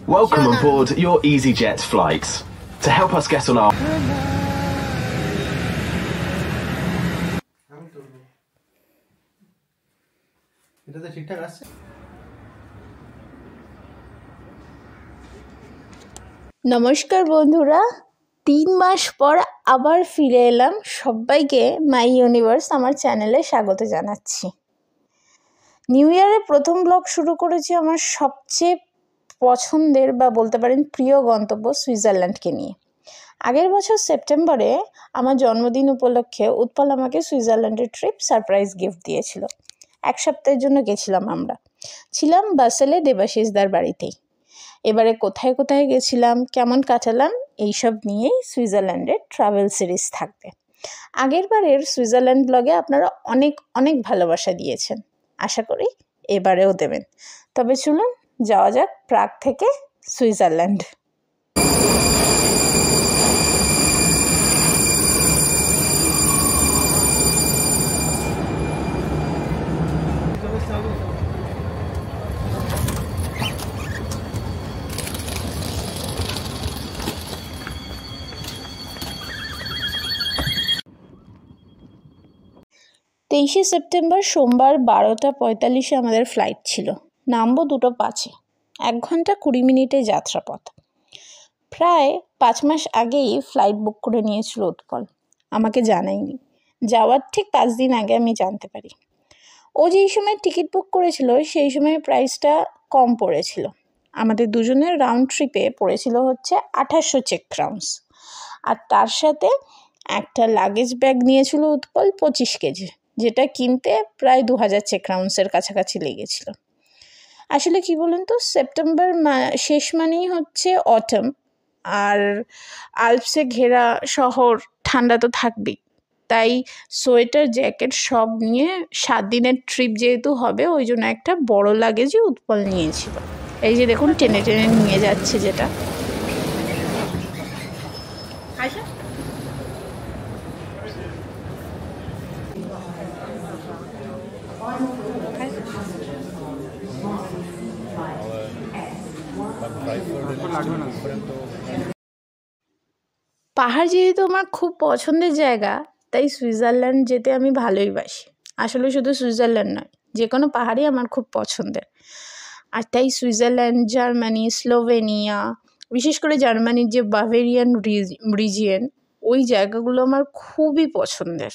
Welcome on board your EasyJet flight. To help us get on our... নমস্কার বন্ধুরা, 3 মাস পর আবার ফিরে এলাম। সবাইকে মাই ইউনিভার্স আমার চ্যানেলে স্বাগত জানাচ্ছি। নিউ ইয়ারের প্রথম ব্লগ শুরু করেছি আমার সবচেয়ে পছন্দের বা বলতে পারেন প্রিয় গন্তব্য সুইজারল্যান্ডকে নিয়ে। আগের বছর সেপ্টেম্বরে আমার জন্মদিন উপলক্ষে উৎপল আমাকে সুইজারল্যান্ডের ট্রিপ সারপ্রাইজ গিফট দিয়েছিল। 1 সপ্তাহের জন্য গেছিলাম আমরা। ছিলাম বাসেলে দেবাশিসদার বাড়িতেই। এবারে কোথায় কোথায় গেছিলাম, কেমন কাটালাম, এইসব নিয়েই সুইজারল্যান্ডের ট্রাভেল সিরিজ থাকবে। আগের বারের সুইজারল্যান্ড ব্লগে আপনারা অনেক অনেক ভালোবাসা দিয়েছেন, আশা করি এবারেও দেবেন। তবে চলুন যাওয়া যাক প্রাগ থেকে সুইজারল্যান্ড। 23 সেপ্টেম্বর সোমবার 12:45 আমাদের ফ্লাইট ছিল। নামবো 2:05-এ। 1 ঘন্টা 20 মিনিটের যাত্রাপথ। প্রায় 5 মাস আগেই ফ্লাইট বুক করে নিয়েছিল উৎপল, আমাকে জানায়নি। যাওয়ার ঠিক 5 দিন আগে আমি জানতে পারি। ও যেই সময় টিকিট বুক করেছিল সেই সময় প্রাইসটা কম পড়েছিল। আমাদের দুজনের রাউন্ড ট্রিপে পড়েছিল হচ্ছে 2800 চেক ক্রাউন্স। আর তার সাথে একটা লাগেজ ব্যাগ নিয়েছিল উৎপল 25 কেজি, যেটা কিনতে প্রায় 2000 চেক ক্রাউন্সের কাছাকাছি লেগেছিল। আসলে কি বলুন তো, সেপ্টেম্বর শেষ মানেই হচ্ছে অটম, আর আল্পসে ঘেরা শহর, ঠান্ডা তো থাকবেই। তাই সোয়েটার জ্যাকেট সব নিয়ে 7 দিনের ট্রিপ যেহেতু হবে, ওই জন্য একটা বড় লাগেজই উৎপল নিয়েছিল। এই যে দেখুন টেনে টেনে নিয়ে যাচ্ছে যেটা। পাহাড় যেহেতু আমার খুব পছন্দের জায়গা, তাই সুইজারল্যান্ড যেতে আমি ভালোই বাসি। আসলে শুধু সুইজারল্যান্ড নয়, যে কোনো পাহাড়ই আমার খুব পছন্দের। আর তাই সুইজারল্যান্ড, জার্মানি, স্লোভেনিয়া, বিশেষ করে জার্মানির যে বাভেরিয়ান রিজিয়ন, ওই জায়গাগুলো আমার খুবই পছন্দের।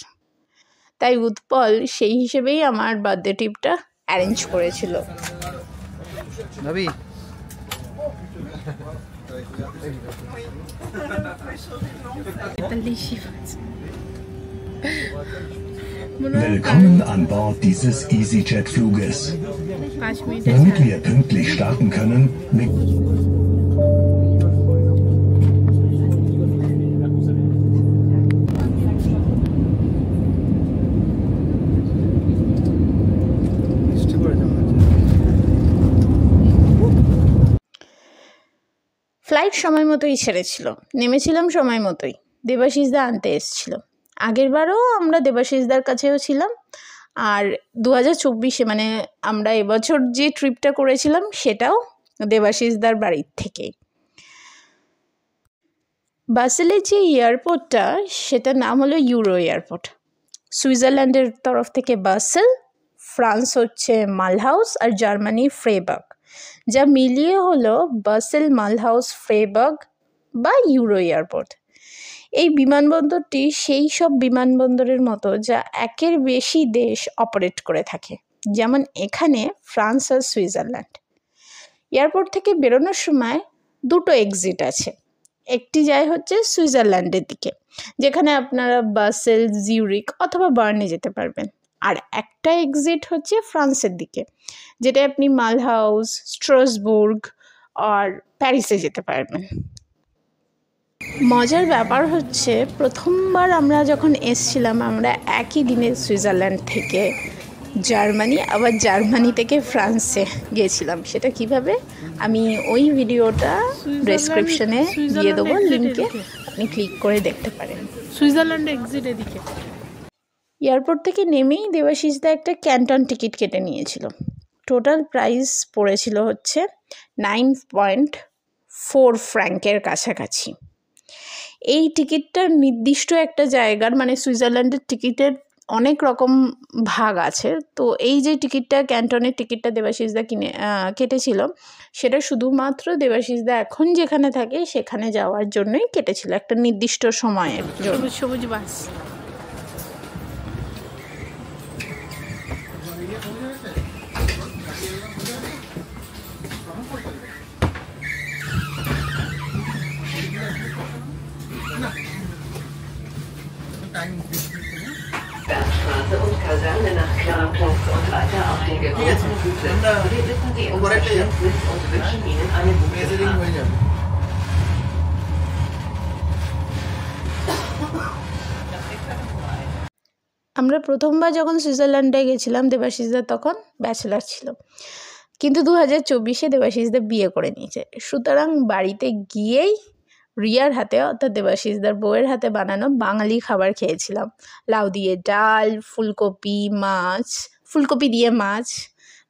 তাই উৎপল সেই হিসেবেই আমার বার্থডে ট্রিপটা অ্যারেঞ্জ করেছিল। Willkommen an Bord dieses EasyJet-Fluges. Damit wir pünktlich starten können, flight সময় মতোই ছেড়েছিল, নেমেছিলাম সময় মতোই। দেবাশিসদা আনতে এসেছিল। আগের বারও আমরা দেবাশিসদার কাছেও ছিলাম, আর 2024-এ মানে আমরা এবছর যে ট্রিপটা করেছিলাম সেটাও দেবাশিসদার বাড়ির থেকেই। বাসেলের যে এয়ারপোর্টটা, সেটার নাম হলো ইউরো এয়ারপোর্ট। সুইজারল্যান্ডের তরফ থেকে বাসেল, ফ্রান্স হচ্ছে মালহাউস, আর জার্মানি ফ্রেবার্গ, যা মিলিয়ে হলো বাসেল মালহাউস ফ্রেবার্গ বা ইউরো এয়ারপোর্ট। এই বিমানবন্দরটি সেই সব বিমানবন্দরের মতো যা একের বেশি দেশ অপারেট করে থাকে, যেমন এখানে ফ্রান্স আর সুইজারল্যান্ড। এয়ারপোর্ট থেকে বেরোনোর সময় 2টো এক্সিট আছে। একটি যায় হচ্ছে সুইজারল্যান্ডের দিকে, যেখানে আপনারা বাসেল, জিউরিক অথবা বার্নে যেতে পারবেন। আর একটা এক্সিট হচ্ছে ফ্রান্সের দিকে, যেটা আপনি মালহাউস, স্ট্রাসবুর্গ আর প্যারিসে যেতে পারবেন। মজার ব্যাপার হচ্ছে, প্রথমবার আমরা যখন এসছিলাম, আমরা একই দিনে সুইজারল্যান্ড থেকে জার্মানি, আবার জার্মানি থেকে ফ্রান্সে গিয়েছিলাম। সেটা কিভাবে, আমি ওই ভিডিওটা ডেসক্রিপশনে দিয়ে দেবো লিঙ্কে, আপনি ক্লিক করে দেখতে পারেন। সুইজারল্যান্ডে এক্সিট এদিকে। এয়ারপোর্ট থেকে নেমেই দেবাশিসদা একটা ক্যান্টন টিকিট কেটে নিয়েছিল। টোটাল প্রাইস পড়েছিল হচ্ছে 9.4 ফ্র্যাঙ্কের কাছাকাছি। এই টিকিটটা নির্দিষ্ট একটা জায়গার, মানে সুইজারল্যান্ডের টিকিটের অনেক রকম ভাগ আছে, তো এই যে টিকিটটা, ক্যান্টনের টিকিটটা দেবাশিসদা কেটেছিল, সেটা শুধুমাত্র দেবাশিসদা এখন যেখানে থাকে সেখানে যাওয়ার জন্যই কেটেছিল, একটা নির্দিষ্ট সময়ের জন্য। সবুজ বাস। Bergstraße und Kaserne nach Klarplatz und weiter auf den gewohnten Flüssen. Wir bitten Sie um Verständnis und wünschen Ihnen eine gute Fahrt. আমরা প্রথমবার যখন সুইজারল্যান্ডে গেছিলাম, দেবাশিসদা তখন ব্যাচেলার ছিল, কিন্তু 2024-এ দেবাশিসদা বিয়ে করে নিয়েছে। সুতরাং বাড়িতে গিয়েই রিয়ার হাতে, অর্থাৎ দেবাশিসদার বউয়ের হাতে বানানো বাঙালি খাবার খেয়েছিলাম। লাউ দিয়ে ডাল, ফুলকপি দিয়ে মাছ,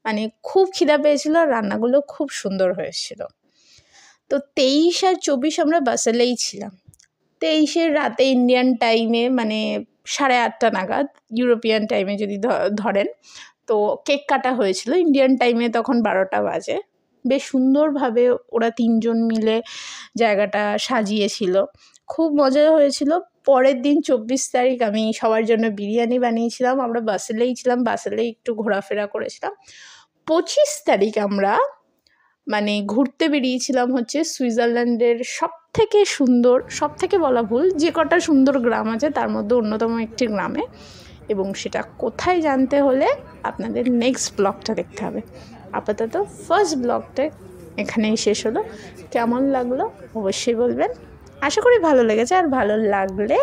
মানে খুব খিদা পেয়েছিল, আর রান্নাগুলো খুব সুন্দর হয়েছিল। তো 23 আর 24 আমরা বাসেলেই ছিলাম। 23-এর রাতে ইন্ডিয়ান টাইমে, মানে 8:30 নাগাদ, ইউরোপিয়ান টাইমে যদি ধরেন, তো কেক কাটা হয়েছিল। ইন্ডিয়ান টাইমে তখন 12টা বাজে। বেশ সুন্দরভাবে ওরা 3 জন মিলে জায়গাটা সাজিয়েছিল, খুব মজা হয়েছিল। পরের দিন 24 তারিখ আমি সবার জন্য বিরিয়ানি বানিয়েছিলাম। আমরা বাসেলেই ছিলাম, বাসেলেই একটু ঘোরাফেরা করেছিলাম। 25 তারিখ আমরা মানে ঘুরতে বেরিয়েছিলাম হচ্ছে সুইজারল্যান্ডের সবথেকে সুন্দর, সবথেকে বলা ভুল, যে কটা সুন্দর গ্রাম আছে তার মধ্যে অন্যতম একটি গ্রামে, এবং সেটা কোথায় জানতে হলে আপনাদের নেক্সট ব্লগটা দেখতে হবে। আপাতত ফার্স্ট ব্লগটা এখানেই শেষ হলো। কেমন লাগলো অবশ্যই বলবেন, আশা করি ভালো লেগেছে, আর ভালো লাগলে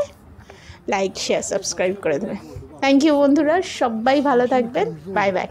লাইক, শেয়ার, সাবস্ক্রাইব করে দেবেন। থ্যাংক ইউ বন্ধুরা, সবাই ভালো থাকবেন, বাই বাই।